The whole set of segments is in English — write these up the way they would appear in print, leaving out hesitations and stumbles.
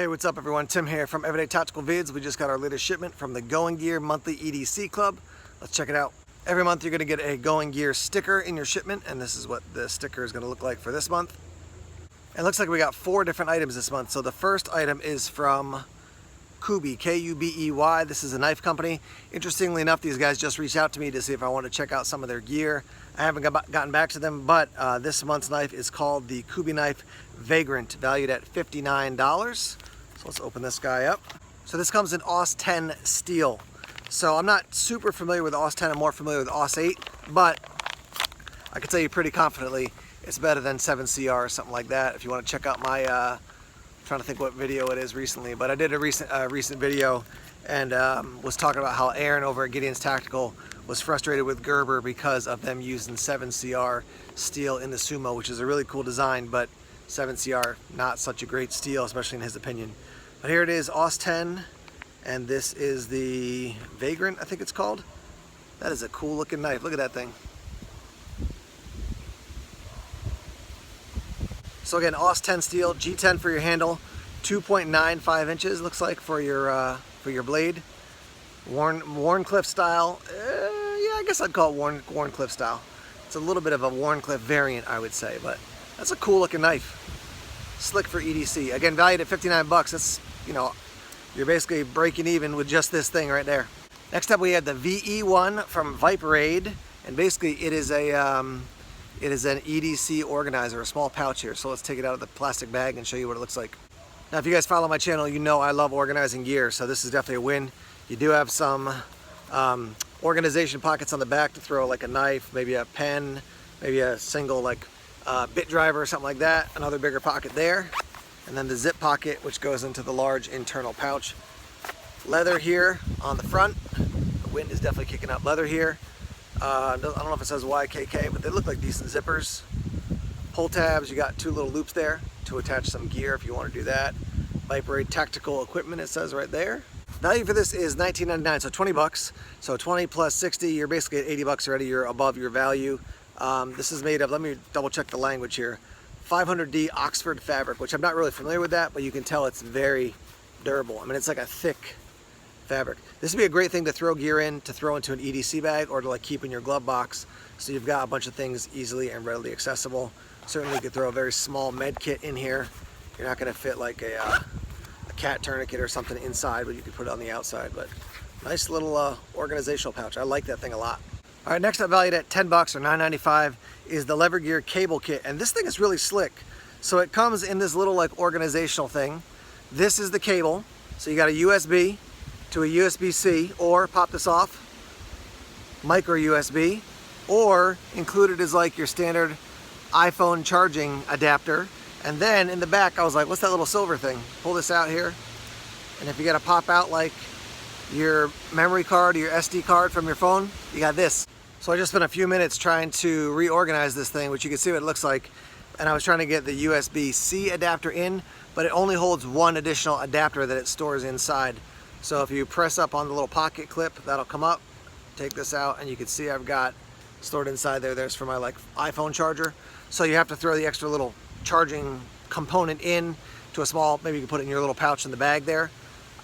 Hey, what's up everyone? Tim here from Everyday Tactical Vids. We just got our latest shipment from the Going Gear monthly EDC Club. Let's check it out. Every month you're going to get a Going Gear sticker in your shipment, and this is what the sticker is going to look like for this month. It looks like we got 4 different items this month. So the first item is from Kubey, K-U-B-E-Y. This is a knife company. Interestingly enough, these guys just reached out to me to see if I want to check out some of their gear. I haven't gotten back to them, but this month's knife is called the Kubey Knife Vagrant, valued at $59. So let's open this guy up. So this comes in AUS 10 steel. So I'm not super familiar with AUS 10, I'm more familiar with AUS 8, but I can tell you pretty confidently it's better than 7CR or something like that. If you want to check out my, trying to think what video it is recently, but I did a recent video and was talking about how Aaron over at Gideon's Tactical was frustrated with Gerber because of them using 7CR steel in the Sumo, which is a really cool design, but 7CR not such a great steel, especially in his opinion. But here it is, AUS 10, and this is the Vagrant, I think it's called. That is a cool looking knife. Look at that thing. So again, AUS 10 steel, G10 for your handle, 2.95 inches looks like for your blade. Warncliffe style. Yeah, I guess I'd call it Warncliffe style. It's a little bit of a Warncliffe variant, I would say, but that's a cool looking knife. Slick for EDC. Again, valued at 59 bucks. That's, you know, you're basically breaking even with just this thing right there. Next up, we had the VE1 from Viperade, and basically it is an EDC organizer, a small pouch here. So let's take it out of the plastic bag and show you what it looks like. Now, if you guys follow my channel, you know I love organizing gear, so this is definitely a win. You do have some organization pockets on the back to throw like a knife, maybe a pen, maybe a single like bit driver or something like that. Another bigger pocket there, and then the zip pocket, which goes into the large internal pouch. Leather here on the front. The wind is definitely kicking up. Leather here. I don't know if it says YKK, but they look like decent zippers. Pull tabs. You got 2 little loops there to attach some gear if you want to do that. Viperade tactical equipment, it says right there. Value for this is $19.99, so 20 bucks. So 20 plus 60, you're basically at 80 bucks already. You're above your value. This is made of, let me double check the language here, 500D Oxford fabric, which I'm not really familiar with that, but you can tell it's very durable. I mean, it's like a thick fabric. This would be a great thing to throw gear in, to throw into an EDC bag, or to like keep in your glove box, so you've got a bunch of things easily and readily accessible. Certainly you could throw a very small med kit in here. You're not going to fit like a cat tourniquet or something inside, but you could put it on the outside. But nice little organizational pouch. I like that thing a lot. All right, next up, valued at 10 bucks or $9.95, is the Lever Gear cable kit, and this thing is really slick. So it comes in this little like organizational thing. This is the cable, so you got a USB to a USB-C, or pop this off, micro USB, or included is like your standard iPhone charging adapter. And then in the back, I was like, what's that little silver thing? Pull this out here, and if you got to pop out like your memory card or your SD card from your phone, you got this. So I just spent a few minutes trying to reorganize this thing, which you can see what it looks like, and I was trying to get the USB-C adapter in, but it only holds 1 additional adapter that it stores inside. So if you press up on the little pocket clip, that'll come up. Take this out, and you can see I've got stored inside there's for my like iPhone charger. So you have to throw the extra little charging component in to a small, maybe you can put it in your little pouch in the bag there.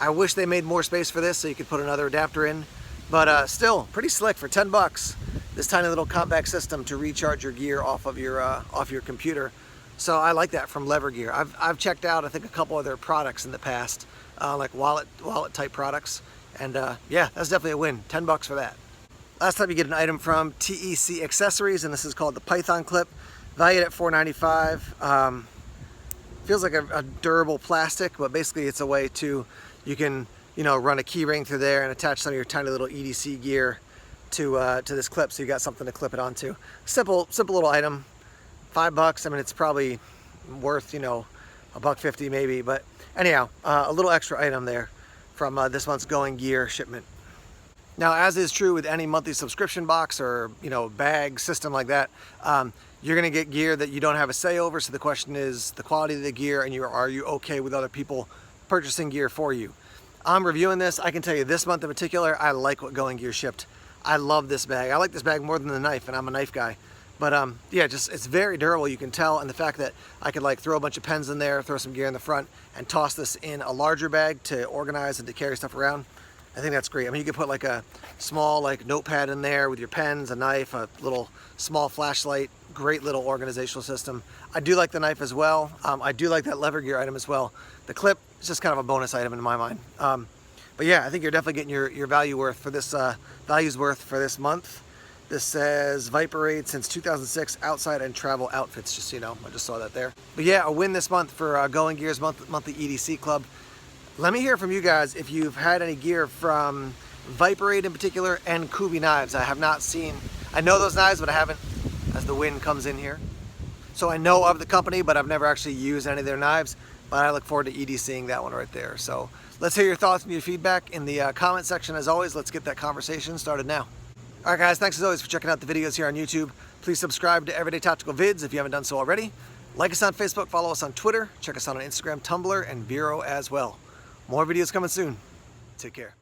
I wish they made more space for this so you could put another adapter in, but still pretty slick for 10 bucks. This tiny little compact system to recharge your gear off of your computer. So I like that from Lever Gear. I've checked out I think a couple of their products in the past, like wallet type products, and yeah, that's definitely a win. 10 bucks for that. Last time you get an item from TEC Accessories, and this is called the Python clip, valued at $4.95. Feels like a durable plastic, but basically it's a way to, you can, you know, run a key ring through there and attach some of your tiny little EDC gear to this clip, so you got something to clip it onto. Simple little item, 5 bucks. I mean, it's probably worth, you know, $1.50 maybe, but anyhow, a little extra item there from this month's Going Gear shipment. Now, as is true with any monthly subscription box or, you know, bag system like that, you're going to get gear that you don't have a say over. So the question is the quality of the gear, and are you okay with other people purchasing gear for you? I'm reviewing this. I can tell you this month in particular, I like what Going Gear shipped. I love this bag. I like this bag more than the knife, and I'm a knife guy. But yeah, just it's very durable, you can tell, and the fact that I could like throw a bunch of pens in there, throw some gear in the front, and toss this in a larger bag to organize and to carry stuff around. I think that's great. I mean, you could put like a small like notepad in there with your pens, a knife, a little small flashlight. Great little organizational system. I do like the knife as well. I do like that lever gear item as well. The clip is just kind of a bonus item in my mind. But yeah, I think you're definitely getting your value worth for this values worth for this month. This says Viperade since 2006 outside and travel outfits, just so you know. I just saw that there. But yeah, a win this month for Going Gear's monthly EDC Club. Let me hear from you guys if you've had any gear from Viperade in particular and Kubey Knives. I have not seen, I know those knives, but I haven't, as the wind comes in here. So I know of the company, but I've never actually used any of their knives. But I look forward to EDCing that one right there. So let's hear your thoughts and your feedback in the comment section. As always, let's get that conversation started now. All right, guys, thanks as always for checking out the videos here on YouTube. Please subscribe to Everyday Tactical Vids if you haven't done so already. Like us on Facebook, follow us on Twitter, check us out on Instagram, Tumblr, and Vero as well. More videos coming soon. Take care.